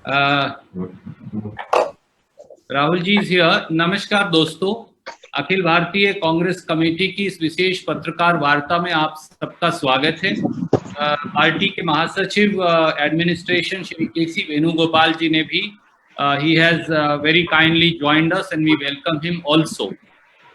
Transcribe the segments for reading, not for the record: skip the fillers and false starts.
Rahul ji is here. नमस्कार दोस्तों, Akhil Bharatiya Congress committee की इस विशेष पत्रकार वार्ता में आप सबका स्वागत है। पार्टी के महासचिव एडमिनिस्ट्रेशन श्री केसी वेणुगोपाल जी ने भी he has very kindly joined us and we welcome him also.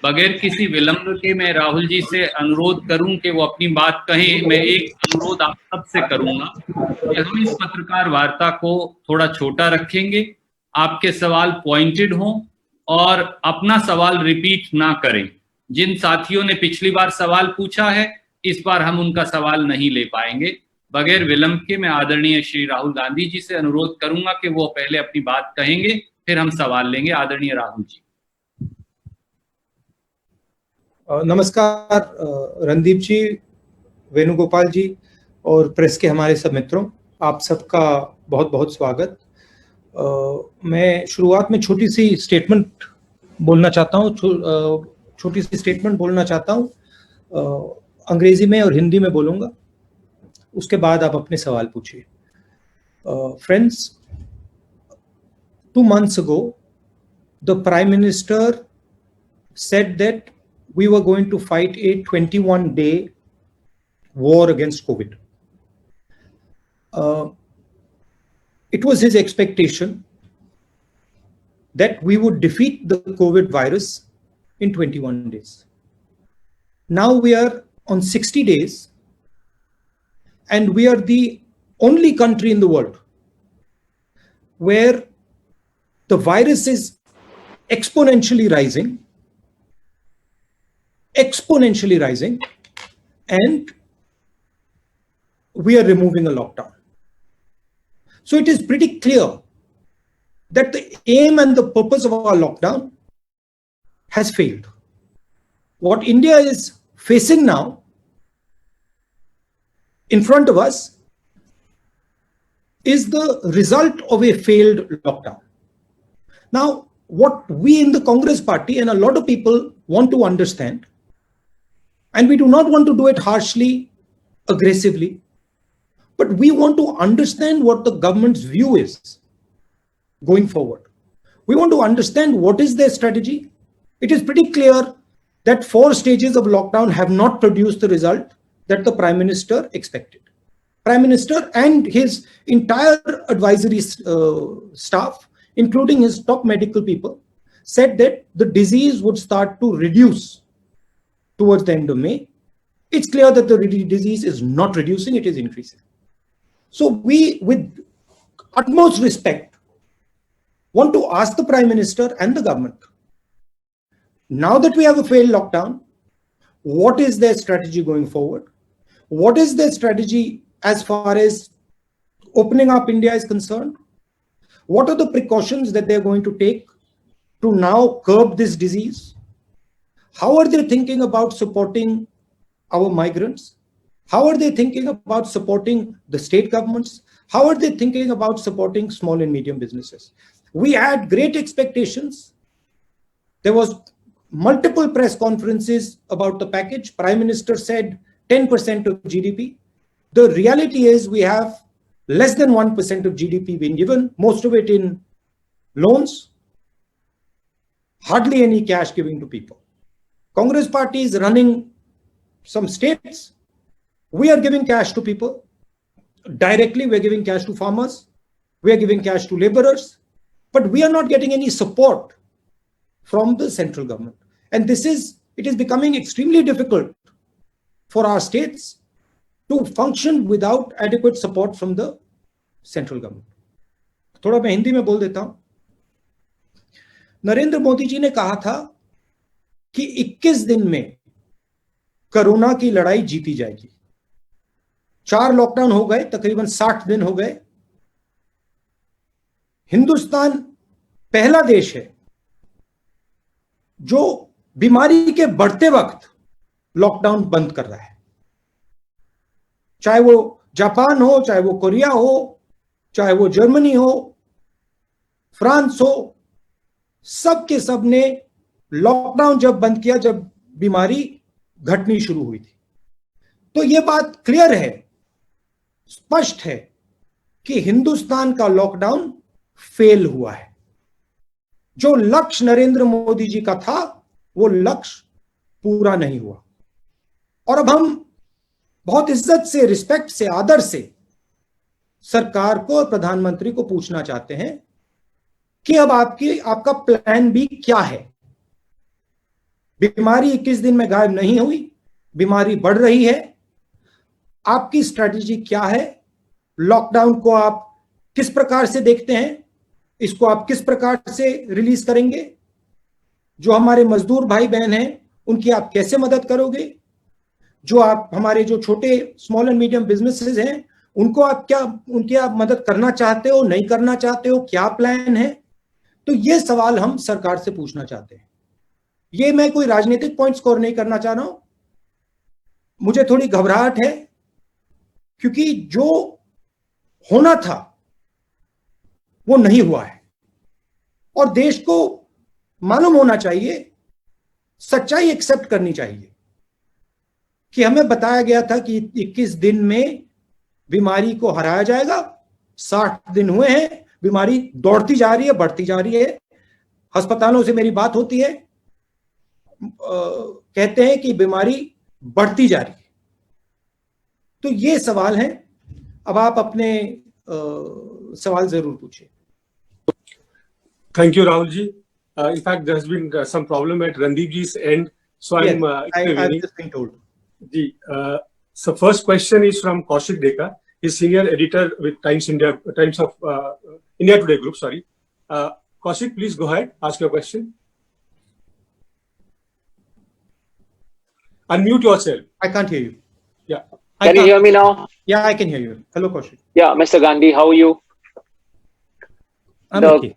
बगैर किसी विलंब के मैं राहुल जी से अनुरोध करूं कि वो अपनी बात कहें। मैं एक अनुरोध आप सबसे करूंगा कि हम इस पत्रकार वार्ता को थोड़ा छोटा रखेंगे, आपके सवाल पॉइंटेड हों और अपना सवाल रिपीट ना करें। जिन साथियों ने पिछली बार सवाल पूछा है, इस बार हम उनका सवाल नहीं ले पाएंगे। बगैर विलंब के मैं आदरणीय श्री राहुल गांधी जी से अनुरोध करूंगा कि वो पहले अपनी बात कहेंगे, फिर हम सवाल लेंगे। आदरणीय राहुल जी। नमस्कार रणदीप जी, वेणुगोपाल जी और प्रेस के हमारे सब मित्रों, आप सबका बहुत बहुत स्वागत। मैं शुरुआत में छोटी सी स्टेटमेंट बोलना चाहता हूँ। अंग्रेजी में और हिंदी में बोलूँगा, उसके बाद आप अपने सवाल पूछिए। Friends, 2 months ago, the Prime Minister said that we were going to fight a 21-day war against COVID. It was his expectation that we would defeat the COVID virus in 21 days. Now we are on 60 days and we are the only country in the world where the virus is exponentially rising, and we are removing a lockdown. So it is pretty clear that the aim and the purpose of our lockdown has failed. What India is facing now in front of us is the result of a failed lockdown. Now, what we in the Congress party and a lot of people want to understand, and we do not want to do it harshly, aggressively, but we want to understand what the government's view is going forward. We want to understand what is their strategy. It is pretty clear that 4 stages of lockdown have not produced the result that the Prime Minister expected. Prime Minister and his entire advisory staff, including his top medical people, said that the disease would start to reduce towards the end of May. It's clear that the disease is not reducing, it is increasing. So we, with utmost respect, want to ask the Prime Minister and the government, now that we have a failed lockdown, what is their strategy going forward? What is their strategy as far as opening up India is concerned? What are the precautions that they're going to take to now curb this disease? How are they thinking about supporting our migrants? How are they thinking about supporting the state governments? How are they thinking about supporting small and medium businesses? We had great expectations. There was multiple press conferences about the package. Prime Minister said 10% of GDP. The reality is we have less than 1% of GDP being given, most of it in loans, hardly any cash giving to people. Congress party is running some states. We are giving cash to people. Directly, we are giving cash to farmers. We are giving cash to laborers. But we are not getting any support from the central government. And it is becoming extremely difficult for our states to function without adequate support from the central government. थोड़ा मैं हिंदी में बोल देता हूं। नरेंद्र मोदी जी ने कहा था कि 21 दिन में कोरोना की लड़ाई जीती जाएगी। 4 लॉकडाउन हो गए, तकरीबन 60 दिन हो गए। हिंदुस्तान पहला देश है जो बीमारी के बढ़ते वक्त लॉकडाउन बंद कर रहा है। चाहे वो जापान हो, चाहे वो कोरिया हो, चाहे वो जर्मनी हो, फ्रांस हो, सब के सब ने लॉकडाउन जब बंद किया, जब बीमारी घटनी शुरू हुई थी। तो यह बात क्लियर है, स्पष्ट है कि हिंदुस्तान का लॉकडाउन फेल हुआ है। जो लक्ष्य नरेंद्र मोदी जी का था वो लक्ष्य पूरा नहीं हुआ। और अब हम बहुत इज्जत से, रिस्पेक्ट से, आदर से सरकार को और प्रधानमंत्री को पूछना चाहते हैं कि अब आपका प्लान बी क्या है। बीमारी 21 दिन में गायब नहीं हुई, बीमारी बढ़ रही है। आपकी स्ट्रेटजी क्या है? लॉकडाउन को आप किस प्रकार से देखते हैं? इसको आप किस प्रकार से रिलीज करेंगे? जो हमारे मजदूर भाई बहन हैं उनकी आप कैसे मदद करोगे? हमारे जो छोटे स्मॉल एंड मीडियम बिजनेसेस हैं उनको उनकी आप मदद करना चाहते हो, नहीं करना चाहते हो? क्या प्लान है? तो ये सवाल हम सरकार से पूछना चाहते हैं। ये मैं कोई राजनीतिक पॉइंट स्कोर नहीं करना चाह रहा हूं। मुझे थोड़ी घबराहट है क्योंकि जो होना था वो नहीं हुआ है और देश को मालूम होना चाहिए, सच्चाई एक्सेप्ट करनी चाहिए कि हमें बताया गया था कि 21 दिन में बीमारी को हराया जाएगा। 60 दिन हुए हैं, बीमारी दौड़ती जा रही है, बढ़ती जा रही है। अस्पतालों से मेरी बात होती है, कहते हैं कि बीमारी बढ़ती जा रही है। तो ये सवाल है। अब आप अपने सवाल जरूर पूछिए। Thank you, Rahul ji. In fact, there has been some problem at Randeep ji's end, so Yes, I'm I've just been told. Ji, so first question is from Kaushik Deka. He's senior editor with Times of India Today Group. Sorry, Kaushik, please go ahead. Ask your question. Unmute yourself. I can't hear you. Yeah. Can you hear me now? Yeah, I can hear you. Hello, Kaushik. Yeah, Mr. Gandhi, how are you? I'm okay.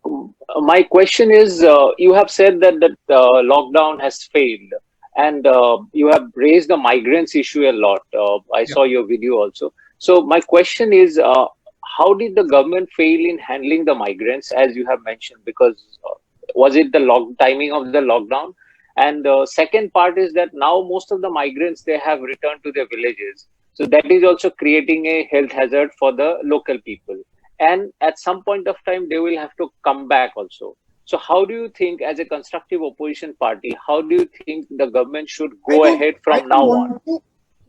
My question is, you have said that lockdown has failed, and you have raised the migrants issue a lot. I saw your video also. So my question is, how did the government fail in handling the migrants, as you have mentioned? Because was it the timing of the lockdown? And the second part is that now most of the migrants, they have returned to their villages. So that is also creating a health hazard for the local people. And at some point of time, they will have to come back also. So how do you think, as a constructive opposition party, how do you think the government should go ahead from now on?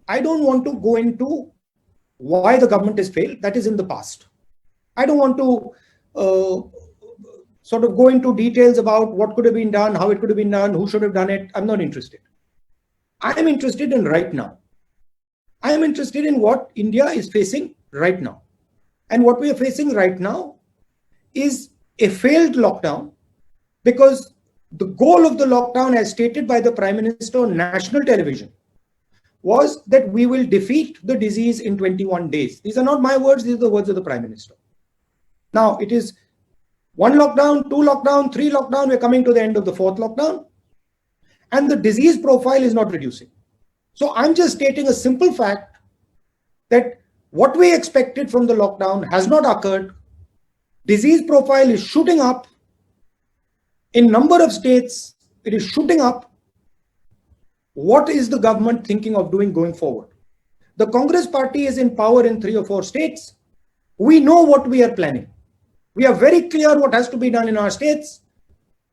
I don't want to go into why the government has failed. That is in the past. I don't want to sort of go into details about what could have been done, how it could have been done, who should have done it. I'm not interested. I am interested in right now. I am interested in what India is facing right now. And what we are facing right now is a failed lockdown, because the goal of the lockdown, as stated by the Prime Minister on national television, was that we will defeat the disease in 21 days. These are not my words, these are the words of the Prime Minister. Now, it is 1 lockdown, 2 lockdown, 3 lockdown, we're coming to the end of the 4th lockdown, and the disease profile is not reducing. So I'm just stating a simple fact that what we expected from the lockdown has not occurred. Disease profile is shooting up. In number of states, it is shooting up. What is the government thinking of doing going forward? The Congress party is in power in 3 or 4 states. We know what we are planning. We are very clear what has to be done in our states.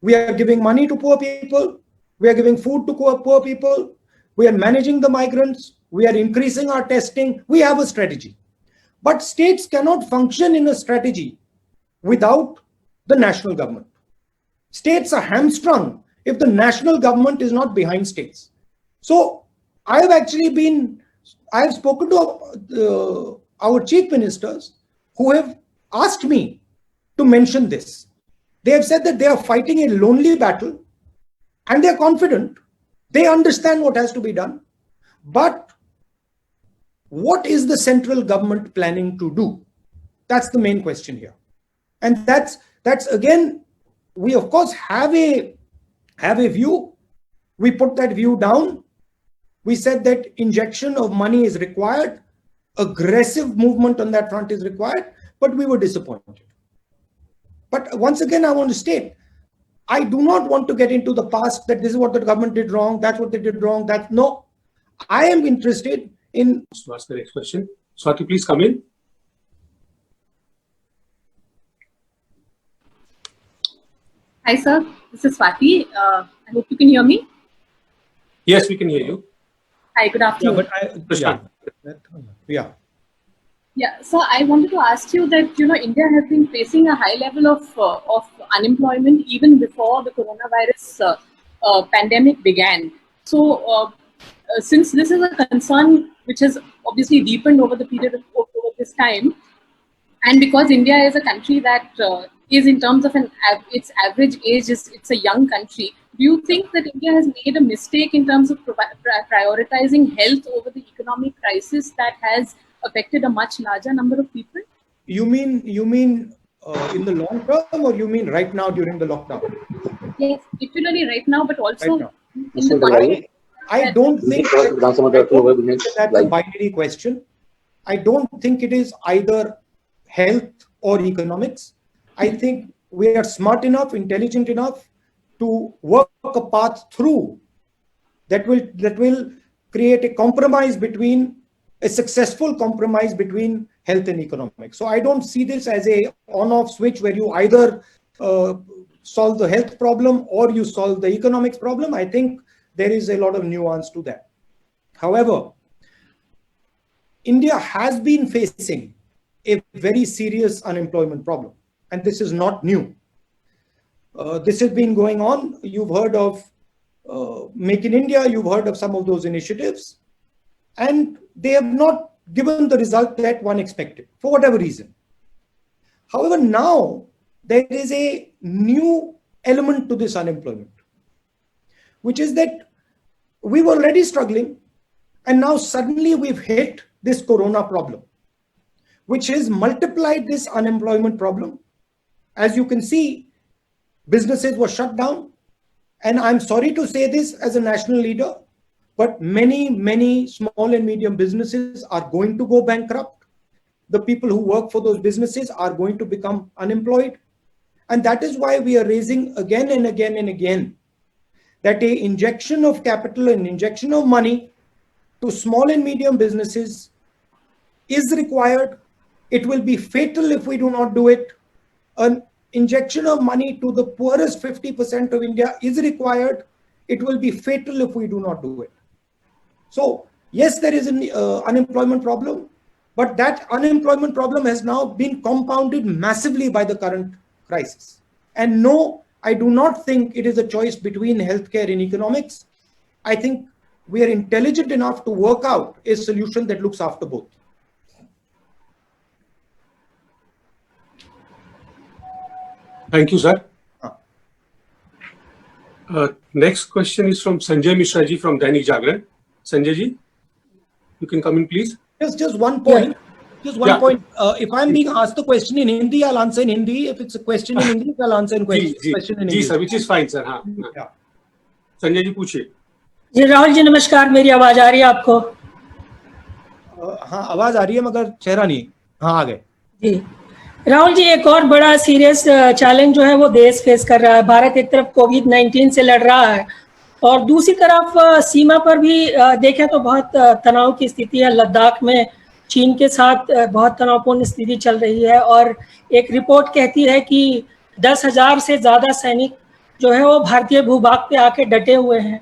We are giving money to poor people. We are giving food to poor people. We are managing the migrants. We are increasing our testing. We have a strategy. But states cannot function in a strategy without the national government. States are hamstrung if the national government is not behind states. So I have spoken to our chief ministers who have asked me to mention this. They have said that they are fighting a lonely battle and they are confident. They understand what has to be done. But what is the central government planning to do? That's the main question here. And that's again, we of course have a view. We put that view down. We said that injection of money is required. Aggressive movement on that front is required, but we were disappointed. But once again, I want to state, I do not want to get into the past that this is what the government did wrong, that's what they did wrong, no. I am interested in... To ask the next question. Swati, please come in. Hi, sir. This is Swati. I hope you can hear me. Yes, we can hear you. Hi, good afternoon. Prashant. Yeah. Yeah, so I wanted to ask you that, India has been facing a high level of unemployment even before the coronavirus pandemic began. So, since this is a concern which has obviously deepened over the period of over this time, and because India is a country that is, in terms of its average age, it's a young country. Do you think that India has made a mistake in terms of prioritizing health over the economic crisis that has affected a much larger number of people? You mean in the long term, or you mean right now during the lockdown? Yes, particularly right now, but also Right now. in the context. I don't think that's a binary question. I don't think it is either health or economics. I think we are smart enough, intelligent enough to work a path through that will create a successful compromise between health and economics. So I don't see this as a on-off switch where you either solve the health problem or you solve the economics problem. I think there is a lot of nuance to that. However, India has been facing a very serious unemployment problem, and this is not new. This has been going on. You've heard of Make in India, you've heard of some of those initiatives, and they have not given the result that one expected for whatever reason. However, now there is a new element to this unemployment, which is that we were already struggling, and now suddenly we've hit this corona problem, which has multiplied this unemployment problem. As you can see, businesses were shut down. And I'm sorry to say this as a national leader, but many small and medium businesses are going to go bankrupt. The people who work for those businesses are going to become unemployed. And that is why we are raising again and again and again that an injection of capital and injection of money to small and medium businesses is required. It will be fatal if we do not do it. An injection of money to the poorest 50% of India is required. It will be fatal if we do not do it. So yes, there is an unemployment problem, but that unemployment problem has now been compounded massively by the current crisis. And no, I do not think it is a choice between healthcare and economics. I think we are intelligent enough to work out a solution that looks after both. Thank you, sir. Next question is from Sanjay Mishra ji from Dainik Jagran. Sanjay ji, you can come in, please. Just one point. Just one point. If I'm being asked the question in Hindi, I'll answer in Hindi. If it's a question in English, I'll answer in question in English. Sir, which is fine, sir. Yeah. Sanjay ji पूछिए. जी राहुल जी नमस्कार, मेरी आवाज आ रही है आपको? हाँ आवाज आ रही है मगर चेहरा नहीं. हाँ आ गए. जी राहुल जी, एक और बड़ा सीरियस चैलेंज जो है वो देश फेस कर रहा है. भारत एक तरफ कोविड-19 से लड़ रहा है और दूसरी तरफ सीमा पर भी देखें तो बहुत तनाव की स्थिति है. लद्दाख में चीन के साथ बहुत तनावपूर्ण स्थिति चल रही है और एक रिपोर्ट कहती है कि 10,000 से ज़्यादा सैनिक जो है वो भारतीय भूभाग पे आके डटे हुए हैं.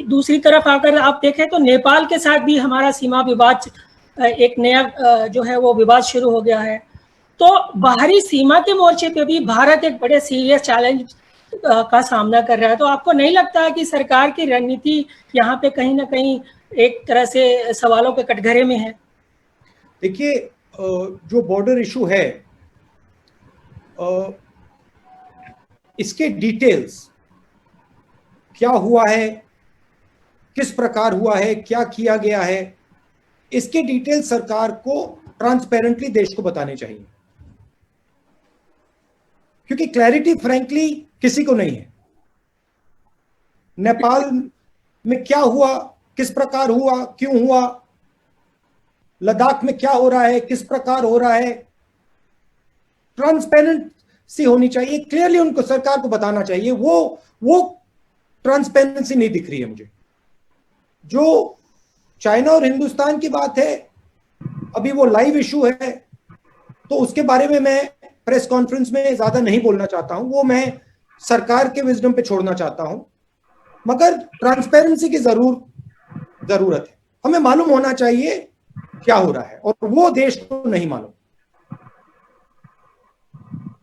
दूसरी तरफ अगर आप देखें तो नेपाल के साथ भी हमारा सीमा विवाद, एक नया जो है वो विवाद शुरू हो गया है. तो बाहरी सीमा के मोर्चे पे भी भारत एक बड़े सीरियस चैलेंज का सामना कर रहा है. तो आपको नहीं लगता कि सरकार की रणनीति यहाँ पे कहीं ना कहीं एक तरह से सवालों के कटघरे में है? देखिए, जो बॉर्डर इशू है, इसके डिटेल्स क्या हुआ है, किस प्रकार हुआ है, क्या किया गया है, इसके डिटेल्स सरकार को ट्रांसपेरेंटली देश को बताने चाहिए, क्योंकि क्लैरिटी फ्रैंकली किसी को नहीं है. नेपाल में क्या हुआ, किस प्रकार हुआ, क्यों हुआ, लद्दाख में क्या हो रहा है, किस प्रकार हो रहा है, ट्रांसपेरेंसी होनी चाहिए. क्लियरली उनको सरकार को बताना चाहिए. वो ट्रांसपेरेंसी नहीं दिख रही है मुझे. जो चाइना और हिंदुस्तान की बात है, अभी वो लाइव इशू है, तो उसके बारे में मैं प्रेस कॉन्फ्रेंस में ज्यादा नहीं बोलना चाहता हूं. वो मैं सरकार के विजडम पे छोड़ना चाहता हूं, मगर ट्रांसपेरेंसी की जरूरत है। हमें मालूम होना चाहिए क्या हो रहा है, और वो देश को नहीं मालूम।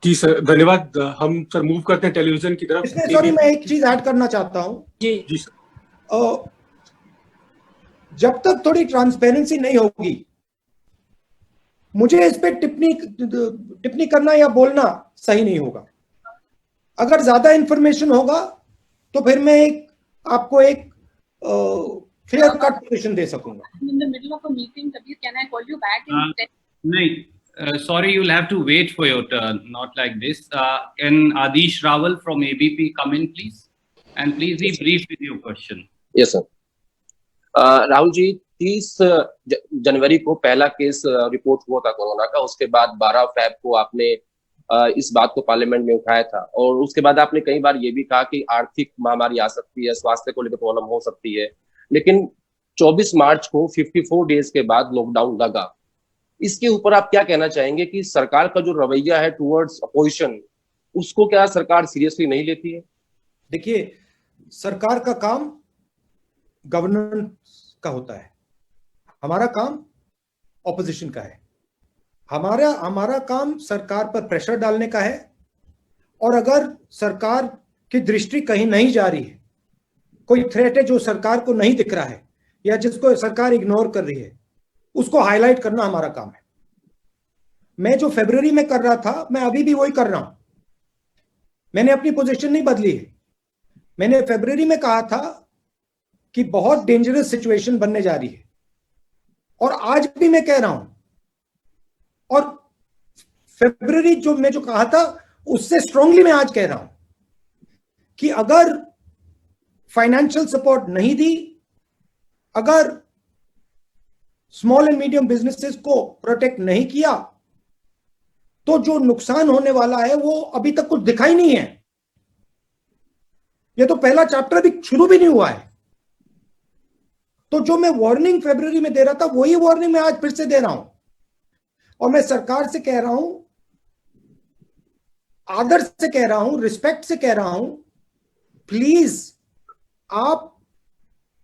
जी सर, धन्यवाद। हम सर मूव करते हैं टेलीविजन की तरफ। इसमें सॉरी, मैं एक चीज ऐड करना चाहता हूं। जी सर। जब तक थोड़ी ट्रांसपेरेंसी नहीं होगी, मुझे इस पे टिप्पणी करना या बोलना सही नहीं होगा। अगर ज्यादा इंफॉर्मेशन होगा तो फिर मैं आपको एक क्लियर कट पोजीशन दे सकूंगा। In the middle of a meeting, Kabir, can I call you back in 10? No, sorry, you'll have to wait for your turn. Not like this. Can Adish Rawal from ABP come in, please? And please be brief with your question. Yes sir. Rahul ji, 30 जनवरी को पहला case report हुआ था corona का। उसके बाद 12 fab को आपने इस बात को पार्लियामेंट में उठाया था, और उसके बाद आपने कई बार ये भी कहा कि आर्थिक महामारी आ सकती है, स्वास्थ्य को लेकर प्रॉब्लम हो सकती है। लेकिन 24 मार्च को 54 डेज के बाद लॉकडाउन लगा। इसके ऊपर आप क्या कहना चाहेंगे कि सरकार का जो रवैया है टुवर्ड्स अपोजिशन, उसको क्या सरकार सीरियसली नहीं लेती है? देखिए, सरकार का काम गवर्नेंस का होता है, हमारा काम ऑपोजिशन का है। हमारा काम सरकार पर प्रेशर डालने का है, और अगर सरकार की दृष्टि कहीं नहीं जा रही है, कोई थ्रेट है जो सरकार को नहीं दिख रहा है या जिसको सरकार इग्नोर कर रही है, उसको हाईलाइट करना हमारा काम है। मैं जो फरवरी में कर रहा था, मैं अभी भी वही कर रहा हूं। मैंने अपनी पोजीशन नहीं बदली है। मैंने फरवरी में कहा था कि बहुत डेंजरस सिचुएशन बनने जा रही है, और आज भी मैं कह रहा हूं। और फरवरी मैं जो कहा था, उससे स्ट्रांगली मैं आज कह रहा हूं कि अगर फाइनेंशियल सपोर्ट नहीं दी, अगर स्मॉल एंड मीडियम बिजनेसेस को प्रोटेक्ट नहीं किया, तो जो नुकसान होने वाला है वो अभी तक कुछ दिखाई नहीं है। ये तो पहला चैप्टर भी शुरू भी नहीं हुआ है। तो जो मैं वार्निंग फरवरी में दे रहा था, वही वार्निंग मैं आज फिर से दे रहा हूं, और मैं सरकार से कह रहा हूं, आदर से कह रहा हूं, रिस्पेक्ट से कह रहा हूं, प्लीज आप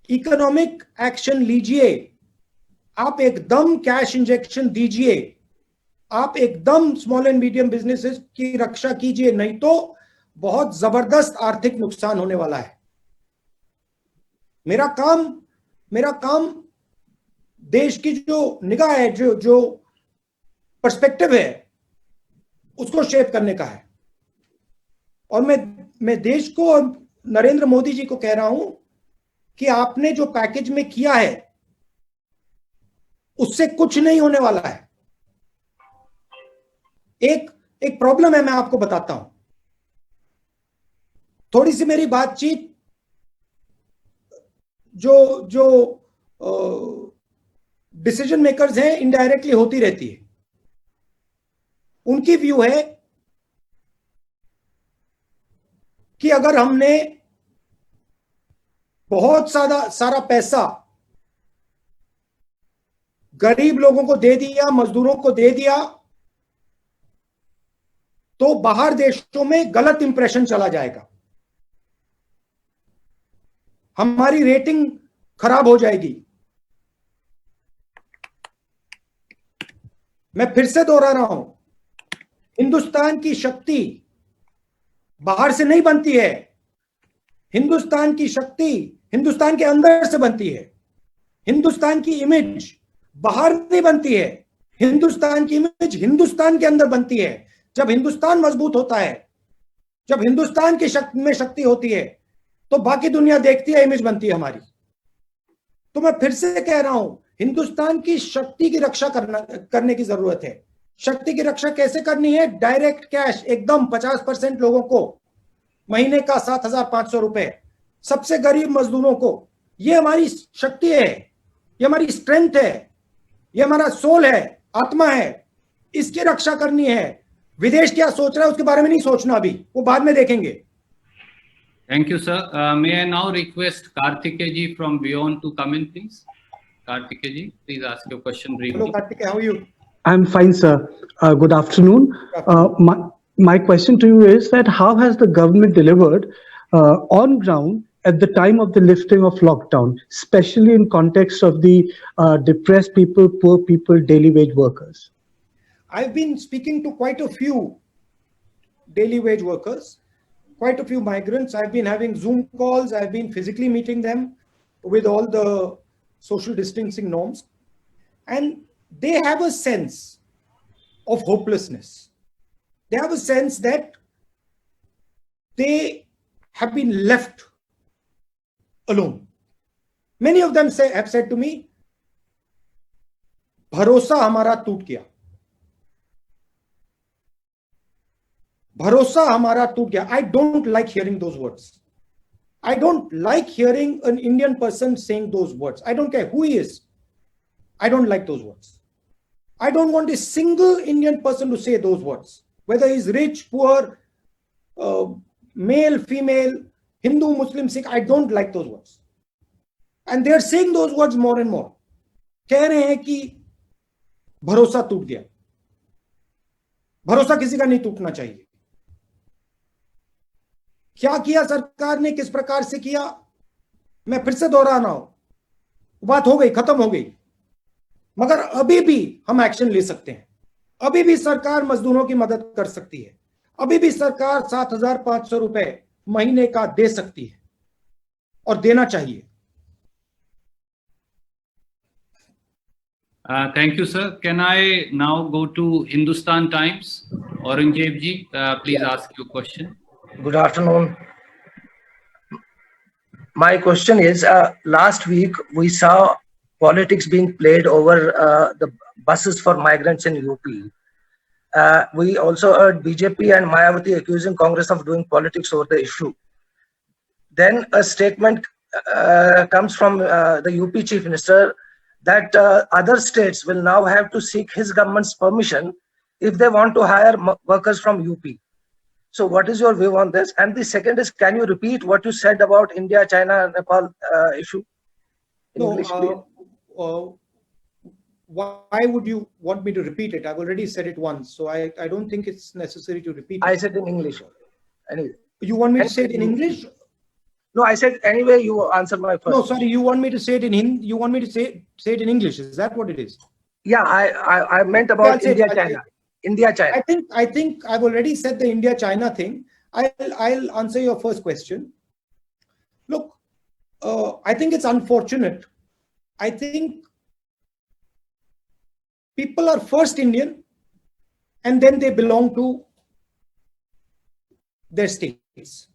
इकोनॉमिक एक्शन लीजिए, आप एकदम कैश इंजेक्शन दीजिए, आप एकदम स्मॉल एंड मीडियम बिजनेसेस की रक्षा कीजिए, नहीं तो बहुत जबरदस्त आर्थिक नुकसान होने वाला है। मेरा काम देश की जो निगाह है, जो पर्सपेक्टिव है, उसको शेप करने का है। और मैं देश को और नरेंद्र मोदी जी को कह रहा हूं कि आपने जो पैकेज में किया है, उससे कुछ नहीं होने वाला है। एक प्रॉब्लम है, मैं आपको बताता हूं। थोड़ी सी मेरी बातचीत जो डिसीजन मेकर्स हैं, इनडायरेक्टली होती रहती है। उनकी व्यू है कि अगर हमने बहुत सारा पैसा गरीब लोगों को दे दिया, मजदूरों को दे दिया, तो बाहर देशों में गलत इंप्रेशन चला जाएगा, हमारी रेटिंग खराब हो जाएगी। मैं फिर से दोहरा रहा हूं, हिंदुस्तान की शक्ति बाहर से नहीं बनती है। हिंदुस्तान की शक्ति हिंदुस्तान के अंदर से बनती है। हिंदुस्तान की इमेज बाहर नहीं बनती है। हिंदुस्तान की इमेज हिंदुस्तान के अंदर बनती है। जब हिंदुस्तान मजबूत होता है, जब हिंदुस्तान की शक्ति होती है, तो बाकी दुनिया देखती है, इमेज बनती है हमारी। तो मैं फिर से कह रहा हूं, हिंदुस्तान की शक्ति की रक्षा करने की जरूरत है। शक्ति की रक्षा कैसे करनी है? डायरेक्ट कैश एकदम 50% लोगों को महीने का 7,500 रुपए, सबसे गरीब मजदूरों को। ये हमारी शक्ति है, ये हमारी स्ट्रेंथ है, ये हमारा सोल है, आत्मा है। इसकी रक्षा करनी है। विदेश क्या सोच रहा है उसके बारे में नहीं सोचना, अभी वो बाद में देखेंगे। Thank you, sir. May I now request Karthikeya ji from Beyond to come in, please? Karthikeya ji, please ask your question briefly. Hello, Karthikeya, how are you? I'm fine, sir. Good afternoon. my question to you is that how has the government delivered on ground at the time of the lifting of lockdown, especially in context of the depressed people, poor people, daily wage workers? I've been speaking to quite a few daily wage workers, quite a few migrants. I've been having Zoom calls. I've been physically meeting them with all the social distancing norms. And they have a sense of hopelessness. They have a sense that they have been left alone. Many of them have said to me, भरोसा हमारा टूट गया. भरोसा हमारा टूट गया. I don't like hearing those words. I don't like hearing an Indian person saying those words. I don't care who he is. I don't like those words. I don't want a single Indian person to say those words. Whether he's rich, poor, male, female, Hindu, Muslim, Sikh, I don't like those words. And they're saying those words more and more. कह रहे हैं कि भरोसा टूट गया. भरोसा किसी का नहीं टूटना चाहिए. क्या किया सरकार ने, किस प्रकार से किया, मैं फिर से दोहरा रहा हूं. बात हो गई, खत्म हो गई. मगर अभी भी हम एक्शन ले सकते हैं. अभी भी सरकार मजदूरों की मदद कर सकती है. अभी भी सरकार 7,500 रुपए महीने का दे सकती है और देना चाहिए. Thank you, sir. Can I now go to Hindustan Times? Aurangzeb ji, please ask your question. Good afternoon. My question is, last week we saw politics being played over the buses for migrants in UP. We also heard BJP and Mayawati accusing Congress of doing politics over the issue. Then a statement comes from the UP Chief Minister that other states will now have to seek his government's permission if they want to hire workers from UP. So what is your view on this? And the second is, can you repeat what you said about India, China, Nepal issue? In English, why would you want me to repeat it? I've already said it once, so I don't think it's necessary to repeat it. I said in English. Anyway. You want me to say it in English? No, I said anyway. You answer my first. No, sorry. You want me to say it in Hindi? You want me to say it in English? Is that what it is? Yeah, I meant about India, China. India, China. I think I've already said the India, China thing. I'll answer your first question. Look, I think it's unfortunate. I think people are first Indian and then they belong to their states.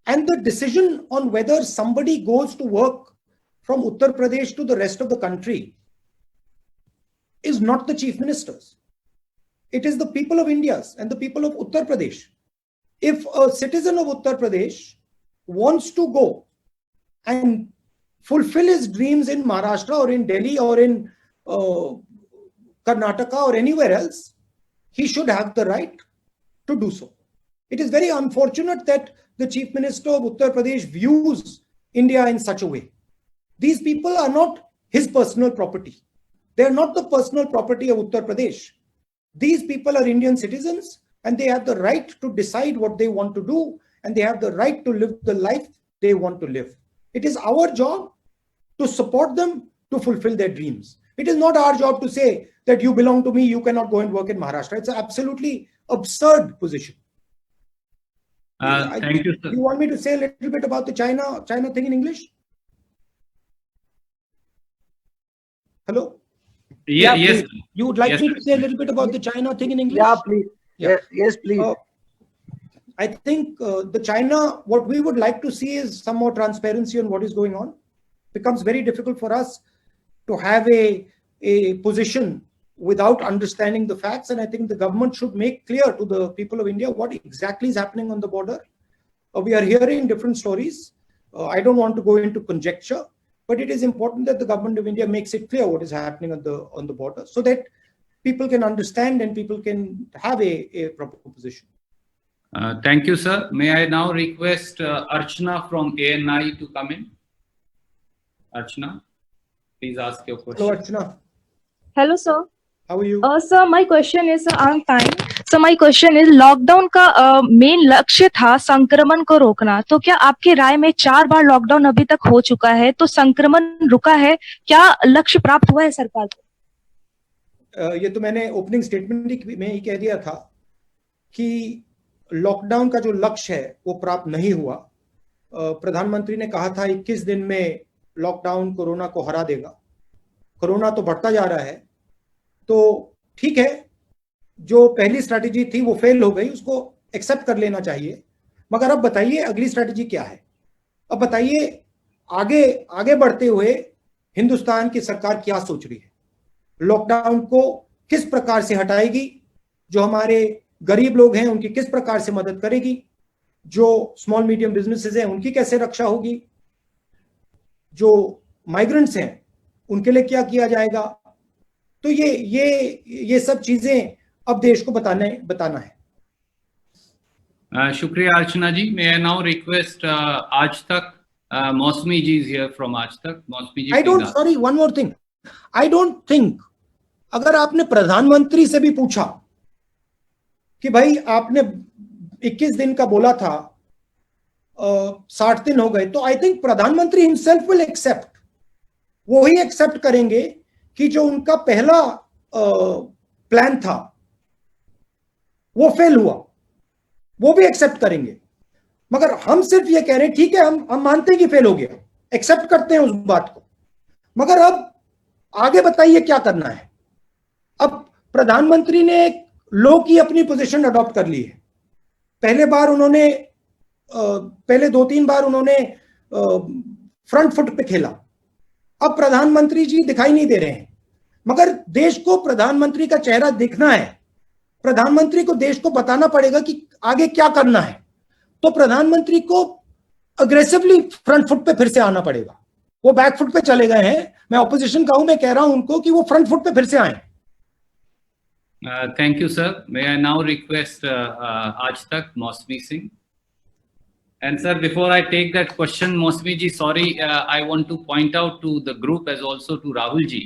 And the decision on whether somebody goes to work from Uttar Pradesh to the rest of the country is not the chief ministers. It is the people of India and the people of Uttar Pradesh. If a citizen of Uttar Pradesh wants to go and fulfill his dreams in Maharashtra or in Delhi or in Karnataka or anywhere else, he should have the right to do so. It is very unfortunate that the Chief Minister of Uttar Pradesh views India in such a way. These people are not his personal property. They are not the personal property of Uttar Pradesh. These people are Indian citizens and they have the right to decide what they want to do and they have the right to live the life they want to live. It is our job to support them to fulfill their dreams. It is not our job to say that you belong to me, you cannot go and work in Maharashtra. It's an absolutely absurd position. Thank you, sir. You want me to say a little bit about the China thing in English? Hello? Yeah, yes. Please. You would like me to say a little bit about the China thing in English? Yeah, please. Yeah. Yes, please. I think the China, what we would like to see is some more transparency on what is going on. It becomes very difficult for us to have a position without understanding the facts. And I think the government should make clear to the people of India what exactly is happening on the border. We are hearing different stories. I don't want to go into conjecture, but it is important that the government of India makes it clear what is happening on the border so that people can understand and people can have a proper position. Thank you, sir. May I now request Archana from ANI to come in? Archana, please ask your question. Hello, Archana. Hello, sir. How are you? Sir, my question is, I'm fine. So my question is, lockdown का main लक्ष्य था संक्रमण को रोकना, तो क्या आपकी राय में 4 बार लॉकडाउन अभी तक हो चुका है, तो संक्रमण रुका है, क्या लक्ष्य प्राप्त हुआ है सरकार को? ये तो मैंने ओपनिंग स्टेटमेंट में ही कह दिया था कि लॉकडाउन का जो लक्ष्य है वो प्राप्त नहीं हुआ। प्रधानमंत्री ने कहा था 21 दिन में लॉकडाउन कोरोना को हरा देगा। कोरोना तो बढ़ता जा रहा है, तो ठीक है, जो पहली स्ट्रैटेजी थी वो फेल हो गई, उसको एक्सेप्ट कर लेना चाहिए। मगर अब बताइए अगली स्ट्रैटेजी क्या है? अब बताइए आगे आगे बढ़ते हुए हिंदुस्तान की सरकार क्या सोच रही है? लॉकडाउन को किस प्रकार से हटाएगी? जो हमारे गरीब लोग हैं उनकी किस प्रकार से मदद करेगी? जो स्मॉल मीडियम बिजनेसेस हैं उनकी कैसे रक्षा होगी? जो माइग्रेंट्स हैं उनके लिए क्या किया जाएगा? तो ये सब चीजें अब देश को बताना है। शुक्रिया अर्चना जी। मे आई नाउ रिक्वेस्ट आज तक मौसमी जी is here from Aaj Tak. Mausami ji, sorry, one more thing, I don't think, अगर आपने प्रधानमंत्री से भी पूछा कि भाई आपने 21 दिन का बोला था, 60 दिन हो गए, तो आई थिंक प्रधानमंत्री हिमसेल्फ विल एक्सेप्ट, वो ही एक्सेप्ट करेंगे कि जो उनका पहला प्लान था वो फेल हुआ, वो भी एक्सेप्ट करेंगे। मगर हम सिर्फ ये कह रहे हैं ठीक है, हम मानते हैं कि फेल हो गया, एक्सेप्ट करते हैं उस बात को, मगर अब आगे बताइए क्या करना है। अब प्रधानमंत्री ने एक लो की अपनी पोजीशन अडॉप्ट कर ली है। पहले 2-3 बार उन्होंने फ्रंट फुट पे खेला। अब प्रधानमंत्री जी दिखाई नहीं दे रहे हैं, मगर देश को प्रधानमंत्री का चेहरा दिखना है। प्रधानमंत्री को देश को बताना पड़ेगा कि आगे क्या करना है, तो प्रधानमंत्री को अग्रेसिवली फ्रंट फुट पे फिर से आना पड़ेगा। वो बैक फुट पे चले गए हैं। मैं ऑपोजिशन का हूं, मैं कह रहा हूं उनको कि वो फ्रंट फुट पे फिर से आए। Thank you, sir. May I now request Aaj Tak, Mausmi Singh. And sir, before I take that question, Mausmi ji, sorry, I want to point out to the group as also to Rahul ji.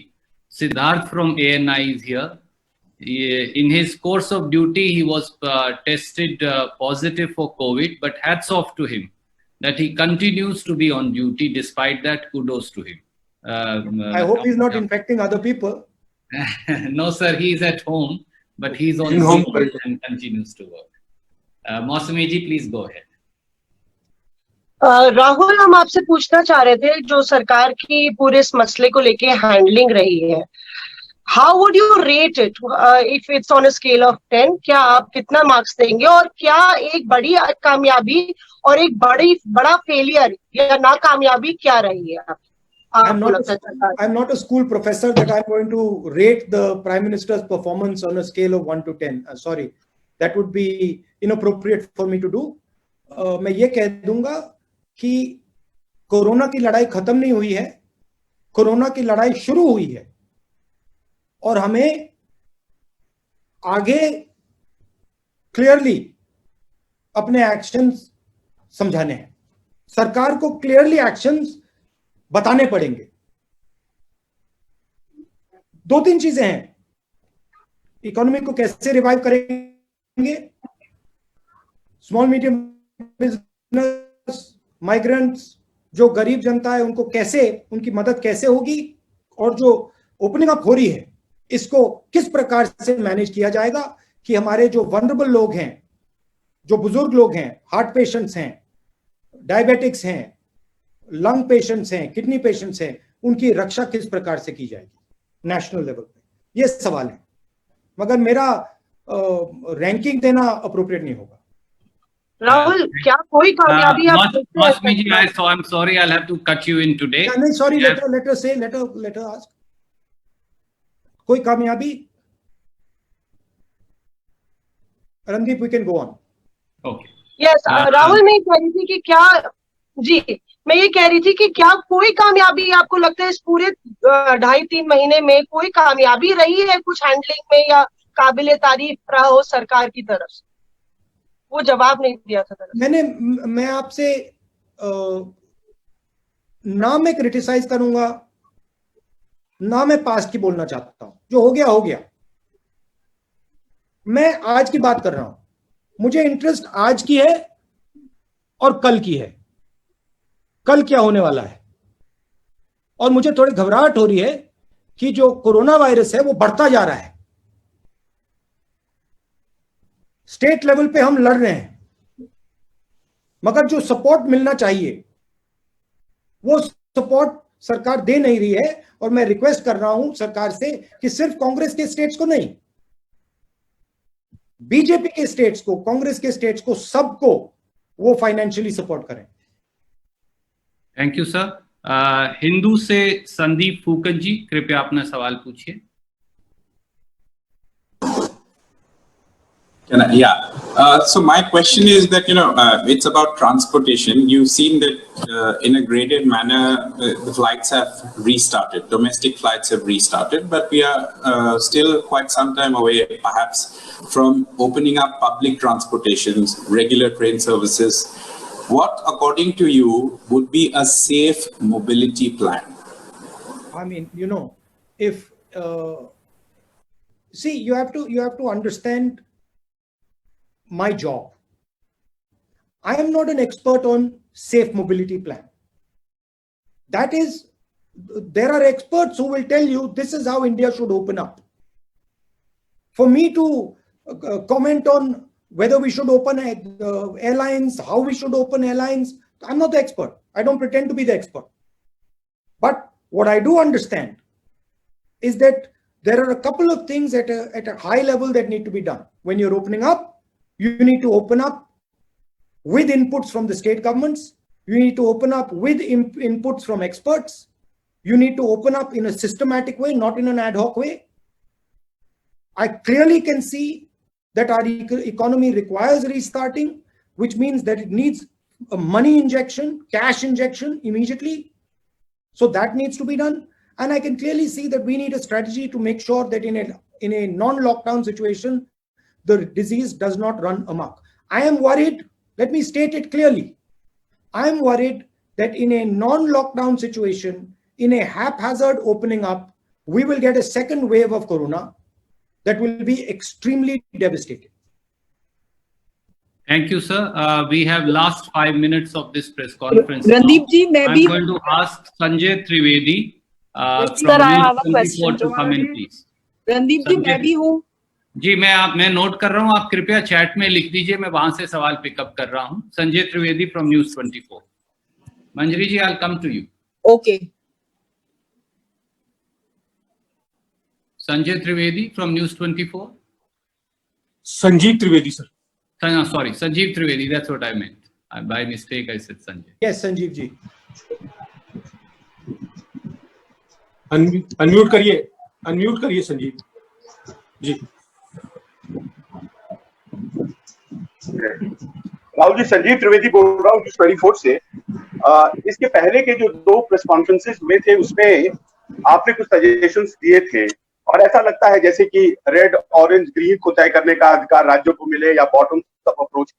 Siddharth from ANI is here. In his course of duty, he was tested positive for COVID, but hats off to him that he continues to be on duty. Despite that, kudos to him. I hope he's not infecting other people. No, sir, he is at home, but he's on home and continues to work. Mausami ji, please go ahead. Rahul, हम आपसे पूछना चाह रहे थे, जो सरकार की पूरे इस मसले को लेके हैंडलिंग रही है, how would you rate it if it's on a scale of 10? क्या आप कितना मार्क्स देंगे, और क्या एक बड़ी कामयाबी और एक बड़ा फेलियर या नाकामयाबी क्या रही है? I'm not a school professor that I'm going to rate the Prime Minister's performance on a scale of 1 to 10. Sorry, that would be inappropriate for me to do. मैं ये कह दूंगा कि कोरोना की लड़ाई खत्म नहीं हुई है, कोरोना की लड़ाई शुरू हुई है, और हमें आगे क्लियरली अपने एक्शंस समझाने हैं। सरकार को क्लियरली एक्शंस बताने पड़ेंगे। 2-3 चीजें हैं। इकोनॉमी को कैसे रिवाइव करेंगे, स्मॉल मीडियम बिजनेस, माइग्रेंट्स, जो गरीब जनता है उनको कैसे, उनकी मदद कैसे होगी, और जो ओपनिंग अप हो रही है इसको किस प्रकार से मैनेज किया जाएगा कि हमारे जो वनरेबल लोग हैं, जो बुजुर्ग लोग हैं, हार्ट पेशेंट्स हैं, डायबिटिक्स हैं, लंग पेशेंट्स हैं, किडनी पेशेंट्स हैं, उनकी रक्षा किस प्रकार से की जाएगी नेशनल लेवल पे, ये सवाल है। मगर मेरा रैंकिंग देना अप्रोप्रिएट नहीं होगा। राहुल, क्या कोई कामयाबी Mausmi ji, I'm sorry, I'll have to cut you in today. नहीं, sorry, let her ask. कोई कामयाबी? Randeep, we can go on. Okay. Yes, Rahul, मैं कह रही थी कि क्या, जी, मैं ये कह रही थी कि क्या कोई कामयाबी आपको लगता है इस पूरे 2.5-3 महीने में कोई कामयाबी रही है कुछ हैंडलिंग में, या काबिले तारीफ रहा हो सरकार की तरफ से? वो जवाब नहीं दिया था। मैं आपसे ना मैं क्रिटिसाइज करूंगा, ना मैं पास्ट की बोलना चाहता हूं। जो हो गया हो गया। मैं आज की बात कर रहा हूं, मुझे इंटरेस्ट आज की है और कल की है, कल क्या होने वाला है। और मुझे थोड़ी घबराहट हो रही है कि जो कोरोना वायरस है वो बढ़ता जा रहा है। स्टेट लेवल पे हम लड़ रहे हैं, मगर जो सपोर्ट मिलना चाहिए वो सपोर्ट सरकार दे नहीं रही है। और मैं रिक्वेस्ट कर रहा हूं सरकार से कि सिर्फ कांग्रेस के स्टेट्स को नहीं, बीजेपी के स्टेट्स को, कांग्रेस के स्टेट्स को, सबको वो फाइनेंशियली सपोर्ट करें। Thank you sir. हिंदू से संदीप फूकन जी, कृपया अपना सवाल पूछिए। So my question is that, it's about transportation. You've seen that in a graded manner, the flights have restarted, domestic flights have restarted, but we are still quite some time away, perhaps, from opening up public transportations, regular train services. What, according to you, would be a safe mobility plan? I mean, if see, you have to understand my job. I am not an expert on safe mobility plan. That is, there are experts who will tell you this is how India should open up. For me to comment on whether we should open airlines, how we should open airlines, I'm not the expert. I don't pretend to be the expert. But what I do understand is that there are a couple of things at a high level that need to be done. When you're opening up, you need to open up with inputs from the state governments. You need to open up with inputs from experts. You need to open up in a systematic way, not in an ad hoc way. I clearly can see that our economy requires restarting, which means that it needs a money injection, cash injection immediately. So that needs to be done. And I can clearly see that we need a strategy to make sure that in a non-lockdown situation, the disease does not run amok. I am worried, let me state it clearly. I am worried that in a non-lockdown situation, in a haphazard opening up, we will get a second wave of corona that will be extremely devastating. Thank you, sir. We have last 5 minutes of this press conference. Randeep ji, I'm going to ask Sanjay Trivedi sir, I have a question to come in, please. Randeep ji, मैं भी हूँ. जी, मैं note कर रहा हूँ, आप कृपया chat में लिख दीजिए, मैं वहां से सवाल पिकअप कर रहा हूँ. Sanjay Trivedi from News 24. Manjari ji, I'll come to you. Okay. Sanjay Trivedi from News 24. Sanjeev Trivedi, sir. Sorry, Sanjeev Trivedi, that's what I meant. By mistake, I said Sanjay. Yes, Sanjeev ji. Unmute करिए संजीव जी. राहुल जी, संजीव त्रिवेदी बोल रहा हूँ news 24 से. इसके पहले के जो 2 press conferences हुए थे उसमें आपने कुछ सजेशंस दिए थे और ऐसा लगता है जैसे कि रेड, ऑरेंज, ग्रीन को तय करने का अधिकार राज्यों को मिले या बॉटम अप अप्रोच.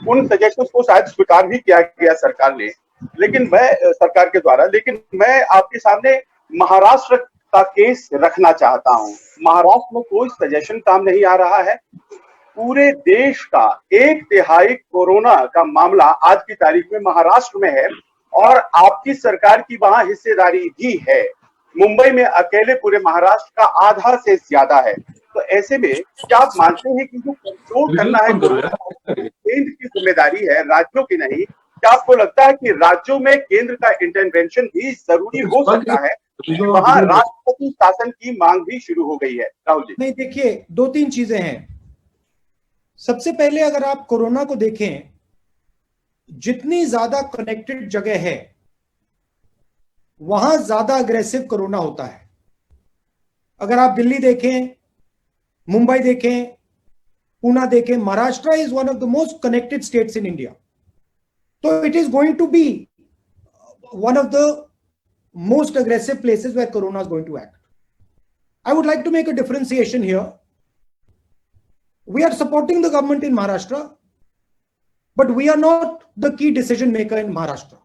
उन सजेशंस को शायद स्वीकार भी किया गया सरकार ने, लेकिन सरकार के द्वारा, लेकिन मैं आपके सामने महाराष्ट्र का केस रखना चाहता हूं. महाराष्ट्र में कोई सजेशन काम नहीं आ रहा है. पूरे देश का 1/3 कोरोना का मामला आज की तारीख में महाराष्ट्र में है और आपकी सरकार की वहां हिस्सेदारी भी है. मुंबई में अकेले पूरे महाराष्ट्र का आधा से ज्यादा है. तो ऐसे में क्या आप मानते हैं कि जो कंट्रोल करना है केंद्र की जिम्मेदारी है, राज्यों की नहीं? क्या आपको लगता है कि राज्यों में केंद्र का इंटरवेंशन भी जरूरी हो सकता है? वहां राष्ट्रपति शासन की मांग भी शुरू हो गई है. राहुल जी, नहीं, देखिए 2-3 चीजें हैं. सबसे पहले अगर आप कोरोना को देखें, जितनी ज्यादा कनेक्टेड जगह है वहां ज्यादा अग्रेसिव कोरोना होता है. अगर आप दिल्ली देखें, मुंबई देखें, पूना देखें, Maharashtra is one of the most connected states in India. तो it is going to be one of the most aggressive places where corona is going to act. I would like to make a differentiation here. We are supporting the government in Maharashtra, but we are not the key decision maker in Maharashtra.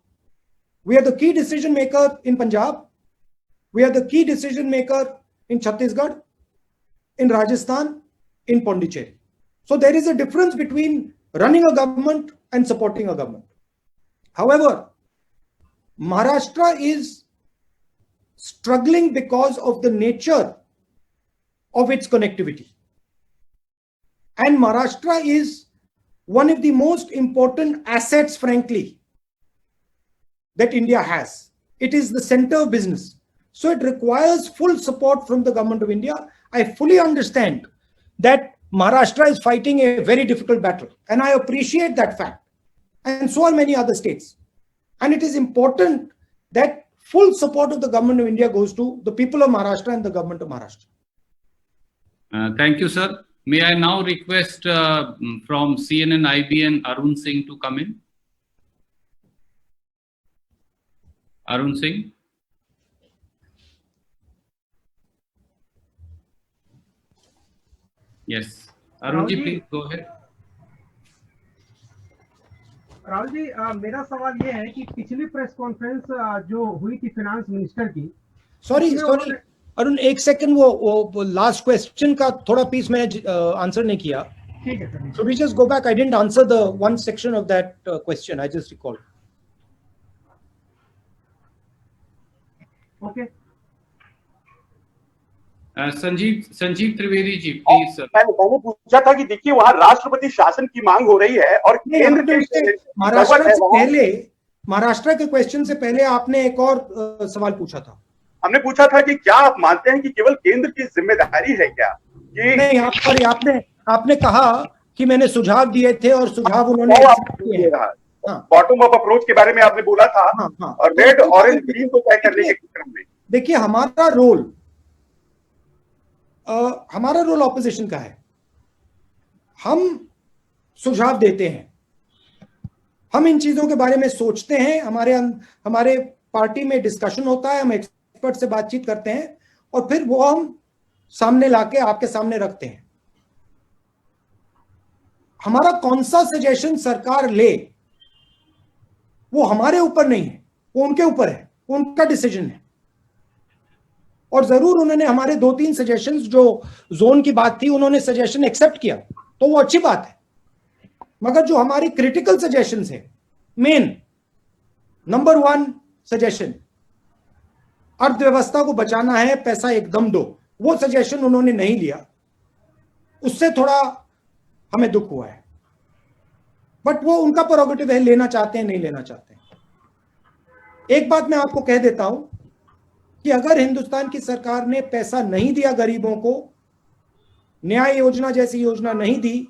We are the key decision maker in Punjab. We are the key decision maker in Chhattisgarh, in Rajasthan, in Pondicherry. So there is a difference between running a government and supporting a government. However, Maharashtra is struggling because of the nature of its connectivity. And Maharashtra is one of the most important assets, frankly, that India has. It is the center of business. So it requires full support from the government of India. I fully understand that Maharashtra is fighting a very difficult battle, and I appreciate that fact. And so are many other states. And it is important that full support of the government of India goes to the people of Maharashtra and the government of Maharashtra. Thank you, sir. May I now request from CNN IBN Arun Singh to come in? Arun Singh. Yes. Arun ji, please go ahead. Rahul ji, मेरा सवाल ये है कि पिछली press conference जो हुई थी finance minister की, सॉरी अरुण, एक सेकंड, वो लास्ट क्वेश्चन का थोड़ा पीस मैंने आंसर नहीं किया. ठीक है sir. So we just go back. I didn't answer the one section of that question. I just recalled. Okay. Sanjeev Trivedi ji, please sir. मैंने पूछा था कि देखिए वहाँ राष्ट्रपति शासन की मांग हो रही है और केंद्र के महाराष्ट्र के क्वेश्चन से पहले आपने एक और सवाल पूछा था. हमने पूछा था कि क्या आप मानते हैं कि केवल केंद्र की जिम्मेदारी है क्या कि नहीं, आपने कहा कि मैंने सुझाव दिए थे और सुझाव उन्होंने बॉटम अप अप्रोच के बारे में आपने बोला था. और रेड ऑरेंज ग्रीन को तय करने के क्रम में देखिए हमारा रोल ऑपोजिशन का है. हम सुझाव देते हैं, हम इन चीजों के बारे में सोचते हैं, हमारे पार्टी में डिस्कशन होता है, हम एक्सपर्ट से बातचीत करते हैं और फिर वो हम सामने लाके आपके सामने रखते हैं. हमारा कौन सा सजेशन सरकार ले वो हमारे ऊपर नहीं है, वो उनके ऊपर है, उनका डिसीजन है. और जरूर उन्होंने हमारे 2-3 सजेशंस, जो जोन की बात थी, उन्होंने सजेशन एक्सेप्ट किया तो वो अच्छी बात है. मगर जो हमारी क्रिटिकल सजेशंस है, मेन नंबर 1 सजेशन, अर्थव्यवस्था को बचाना है, पैसा एकदम दो, वो सजेशन उन्होंने नहीं लिया. उससे थोड़ा हमें दुख हुआ है. बट वो उनका प्रोरोगेटिव है, लेना चाहते हैं नहीं लेना चाहते हैं. एक बात मैं आपको कह देता हूं कि अगर हिंदुस्तान की सरकार ने पैसा नहीं दिया गरीबों को, न्याय योजना जैसी योजना नहीं दी,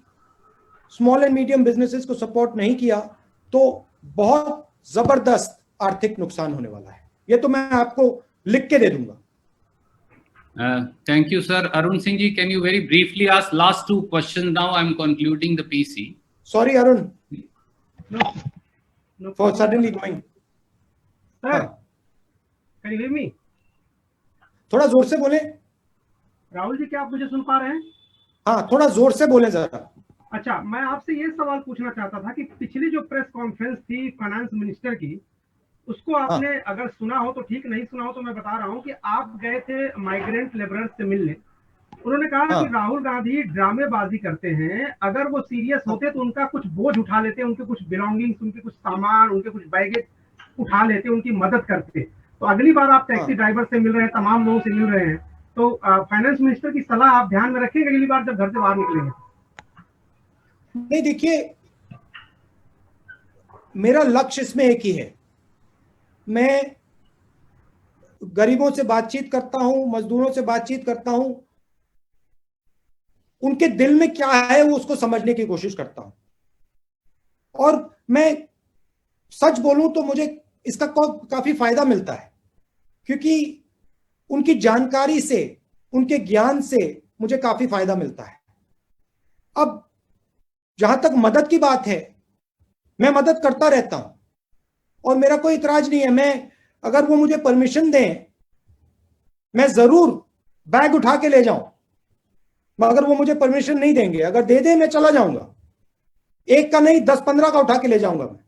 स्मॉल एंड मीडियम बिजनेसेस को सपोर्ट नहीं किया, तो बहुत जबरदस्त आर्थिक नुकसान होने वाला है. ये तो मैं आपको लिख के दे दूंगा. Thank you, sir. Arun Singh ji, can you very briefly ask last 2 questions? Now I'm concluding the PC. Sorry, Arun. No. For suddenly going. Sir, can you hear me? थोड़ा जोर से बोले. राहुल जी, क्या आप मुझे सुन पा रहे हैं? हाँ, थोड़ा जोर से बोले जरा. अच्छा, मैं आपसे ये सवाल पूछना चाहता था कि पिछली जो प्रेस कॉन्फ्रेंस थी फाइनेंस मिनिस्टर की, उसको आपने अगर सुना हो तो ठीक, नहीं सुना हो तो मैं बता रहा हूँ कि आप गए थे माइग्रेंट लेबरर्स से मिलने. उन्होंने कहा कि राहुल गांधी ड्रामेबाजी करते हैं, अगर वो सीरियस होते तो उनका कुछ बोझ उठा लेते, उनके कुछ बिलोंगिंग्स, उनके कुछ सामान, उनके कुछ बैगेज उठा लेते, उनकी मदद करते. तो अगली बार आप टैक्सी ड्राइवर से मिल रहे हैं, तमाम लोगों से मिल रहे हैं, तो फाइनेंस मिनिस्टर की सलाह आप ध्यान में रखेंगे अगली बार जब घर से बाहर निकलेंगे. नहीं, देखिए, मेरा लक्ष्य इसमें एक ही है. मैं गरीबों से बातचीत करता हूं, मजदूरों से बातचीत करता हूं, उनके दिल में क्या है वो उसको समझने की कोशिश करता हूं. और मैं सच बोलूं तो मुझे इसका काफी फायदा मिलता है, क्योंकि उनकी जानकारी से, उनके ज्ञान से मुझे काफी फायदा मिलता है. अब जहां तक मदद की बात है, मैं मदद करता रहता हूं और मेरा कोई इतराज नहीं है. मैं, अगर वो मुझे परमिशन दें, मैं जरूर बैग उठा के ले जाऊं. मगर वो मुझे परमिशन नहीं देंगे. अगर दे दें, मैं चला जाऊंगा. एक का नहीं, 10-15 का उठा के ले जाऊंगा मैं.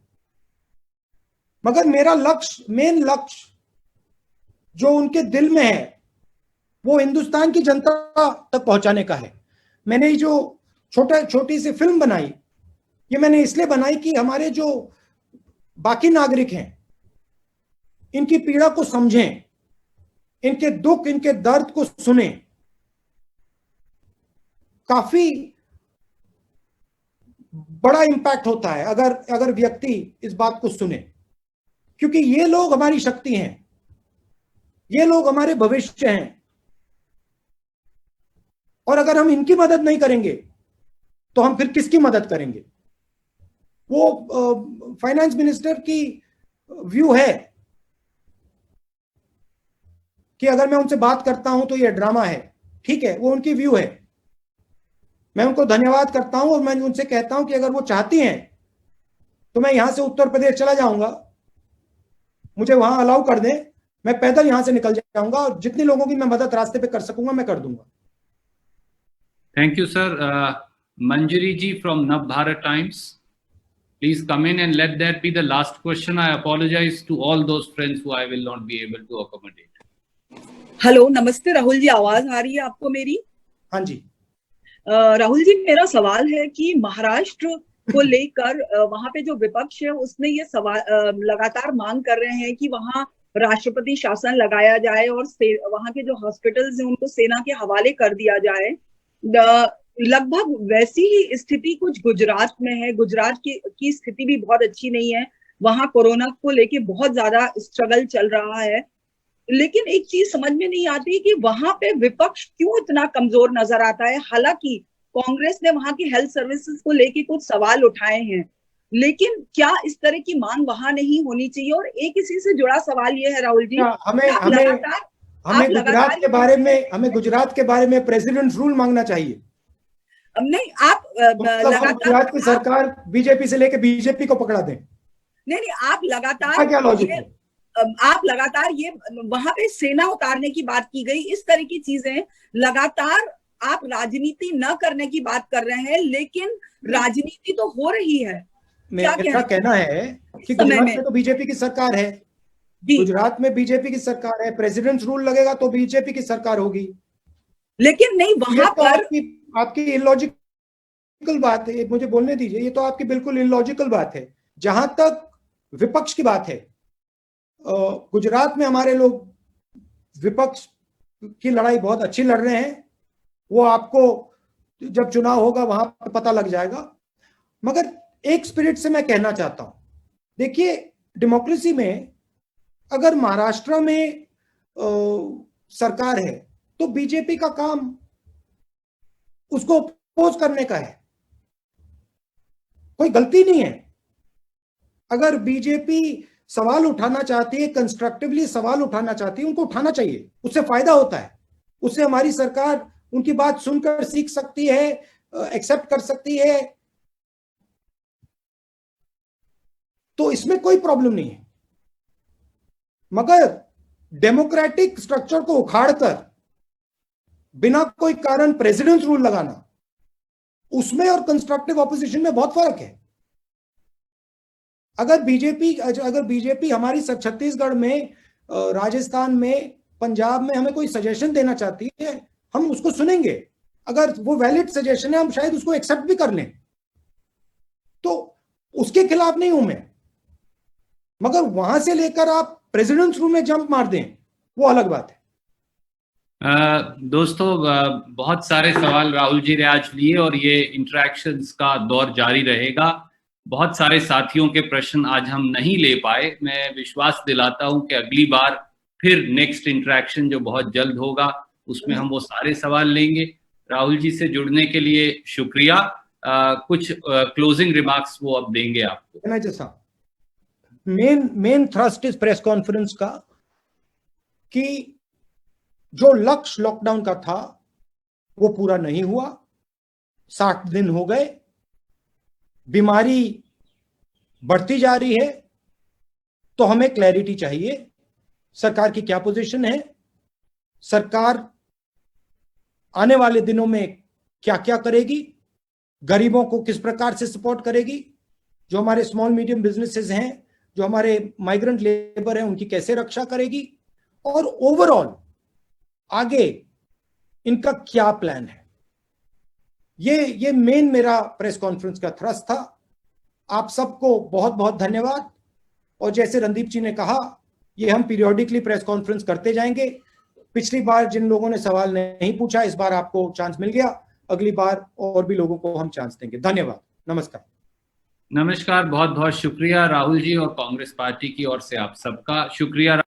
मगर मेरा लक्ष्य, मेन लक्ष्य जो उनके दिल में है, वो हिंदुस्तान की जनता तक पहुंचाने का है. मैंने ये जो छोटी सी फिल्म बनाई, ये मैंने इसलिए बनाई कि हमारे जो बाकी नागरिक हैं इनकी पीड़ा को समझें, इनके दुख, इनके दर्द को सुने। काफी बड़ा इंपैक्ट होता है अगर व्यक्ति इस बात को सुने, क्योंकि ये लोग हमारी शक्ति हैं, ये लोग हमारे भविष्य हैं, और अगर हम इनकी मदद नहीं करेंगे तो हम फिर किसकी मदद करेंगे? वो फाइनेंस मिनिस्टर की व्यू है कि अगर मैं उनसे बात करता हूं तो ये ड्रामा है। ठीक है, वो उनकी व्यू है, मैं उनको धन्यवाद करता हूं, और मैं उनसे कहता हूं कि अगर वो चाहती हैं तो मैं यहां से उत्तर प्रदेश चला जाऊंगा, मुझे वहां अलाउ कर दें, मैं पैदल यहां से निकल जाऊंगा, और जितने लोगों की मैं मदद रास्ते पे कर सकूंगा मैं कर दूंगा। Thank you, sir. Manjari ji from Navbharat Times, please come in and let that be the last question. I apologize to all those friends who I will not be able to accommodate. Hello, नमस्ते राहुल जी, आवाज आ रही है आपको मेरी? हाँ जी। राहुल जी, मेरा सवाल है कि महाराष्ट्र को लेकर वहां पे जो विपक्ष है उसने ये सवाल लगातार मांग कर रहे हैं कि वहां राष्ट्रपति शासन लगाया जाए और वहां के जो हॉस्पिटल्स हैं उनको सेना के हवाले कर दिया जाए। लगभग वैसी ही स्थिति कुछ गुजरात में है। गुजरात की स्थिति भी बहुत अच्छी नहीं है, वहां कोरोना को लेके बहुत ज्यादा स्ट्रगल चल रहा है। लेकिन एक चीज समझ में नहीं आती कि वहां पे विपक्ष क्यों इतना कमजोर नजर आता है। हालांकि कांग्रेस ने वहां की हेल्थ सर्विसेज को लेके कुछ सवाल उठाए हैं, लेकिन क्या इस तरह की मांग वहां नहीं होनी चाहिए? और एक इसी से जुड़ा सवाल ये है राहुल जी, हमें गुजरात के बारे में प्रेसिडेंट रूल मांगना चाहिए। नहीं, आप लगातार गुजरात की सरकार बीजेपी से लेके बीजेपी को पकड़ा दें। नहीं, आप लगातार क्या लॉजिक है? आप लगातार ये वहां पे सेना उतारने की बात की गई, इस तरह की चीजें लगातार आप राजनीति न करने की बात कर रहे हैं, लेकिन राजनीति तो हो रही है। मेरा कहना है कि गुजरात में तो बीजेपी की सरकार है, गुजरात में बीजेपी की सरकार है, प्रेसिडेंट रूल लगेगा तो बीजेपी की सरकार होगी। लेकिन नहीं, वहां पर आपकी इलॉजिकल बात है, मुझे बोलने दीजिए। ये तो आपकी बिल्कुल इलॉजिकल बात है। जहां तक विपक्ष की बात है, गुजरात में हमारे लोग विपक्ष की लड़ाई बहुत अच्छी लड़ रहे हैं, वो आपको जब चुनाव होगा वहां पर पता लग जाएगा। मगर एक स्पिरिट से मैं कहना चाहता हूं, देखिए डेमोक्रेसी में अगर महाराष्ट्र में सरकार है तो बीजेपी का काम उसको अपोज करने का है, कोई गलती नहीं है। अगर बीजेपी सवाल उठाना चाहती है, कंस्ट्रक्टिवली सवाल उठाना चाहती है, उनको उठाना चाहिए, उससे फायदा होता है, उससे हमारी सरकार उनकी बात सुनकर सीख सकती है, एक्सेप्ट कर सकती है, तो इसमें कोई प्रॉब्लम नहीं है। मगर डेमोक्रेटिक स्ट्रक्चर को उखाड़कर बिना कोई कारण प्रेसिडेंट रूल लगाना, उसमें और कंस्ट्रक्टिव ऑपोजिशन में बहुत फर्क है। अगर बीजेपी हमारी छत्तीसगढ़ में, राजस्थान में, पंजाब में हमें कोई सजेशन देना चाहती है, हम उसको सुनेंगे। अगर वो वैलिड सजेशन है हम शायद उसको एक्सेप्ट भी कर लें, तो उसके खिलाफ नहीं हूं मैं। मगर वहां से लेकर आप प्रेसिडेंट रूल में जंप मार दें, वो अलग बात है। दोस्तों, बहुत सारे सवाल राहुल जी ने आज लिए और ये इंटरेक्शंस का दौर जारी रहेगा। बहुत सारे साथियों के प्रश्न आज हम नहीं ले पाए। मैं विश्वास दिलाता हूं कि अगली बार फिर नेक्स्ट इंटरेक्शन जो बहुत जल्द होगा उसमें हम वो सारे सवाल लेंगे। राहुल जी से जुड़ने के लिए शुक्रिया। कुछ क्लोजिंग रिमार्क्स वो अब देंगे आपको। जैसा मेन थ्रस्ट इस प्रेस कॉन्फ्रेंस का कि जो लक्ष्य लॉकडाउन का था वो पूरा नहीं हुआ, 60 दिन हो गए, बीमारी बढ़ती जा रही है, तो हमें क्लैरिटी चाहिए सरकार की क्या पोजीशन है, सरकार आने वाले दिनों में क्या क्या करेगी, गरीबों को किस प्रकार से सपोर्ट करेगी, जो हमारे स्मॉल मीडियम बिजनेसेस हैं, जो हमारे माइग्रेंट लेबर हैं, उनकी कैसे रक्षा करेगी, और ओवरऑल आगे इनका क्या प्लान है। ये मेन मेरा प्रेस कॉन्फ्रेंस का थ्रस्ट था। आप सबको बहुत बहुत धन्यवाद। और जैसे रणदीप जी ने कहा, ये हम पीरियोडिकली प्रेस कॉन्फ्रेंस करते जाएंगे। पिछली बार जिन लोगों ने सवाल नहीं पूछा, इस बार आपको चांस मिल गया, अगली बार और भी लोगों को हम चांस देंगे। धन्यवाद, नमस्कार। नमस्कार, बहुत बहुत शुक्रिया राहुल जी और कांग्रेस पार्टी की ओर से आप सबका शुक्रिया।